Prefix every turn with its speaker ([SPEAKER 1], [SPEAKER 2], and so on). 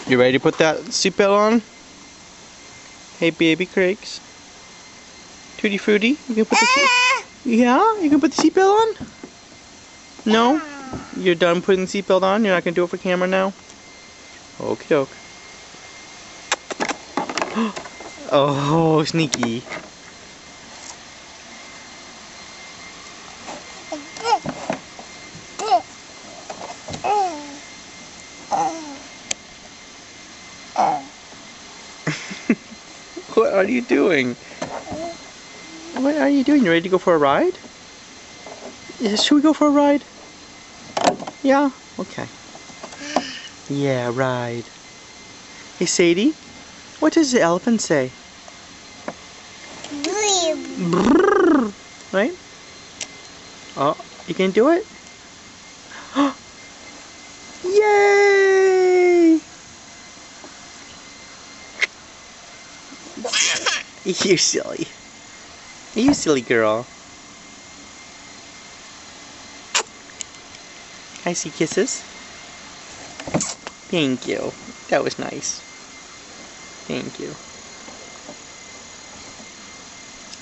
[SPEAKER 1] You ready to put that seatbelt on? Hey, baby Craigs. Tutti Frutti, you can put the yeah, you can put the seatbelt on? No? You're done putting the seatbelt on? You're not gonna do it for camera now? Okie doke. Oh, sneaky. What are you doing? What are you doing? You ready to go for a ride? Should we go for a ride? Yeah? Okay. Yeah, ride. Hey, Sadie, what does the elephant say? Brrr, right? Oh, you can do it? Yay! You silly. You silly girl. I see kisses. Thank you. That was nice. Thank you.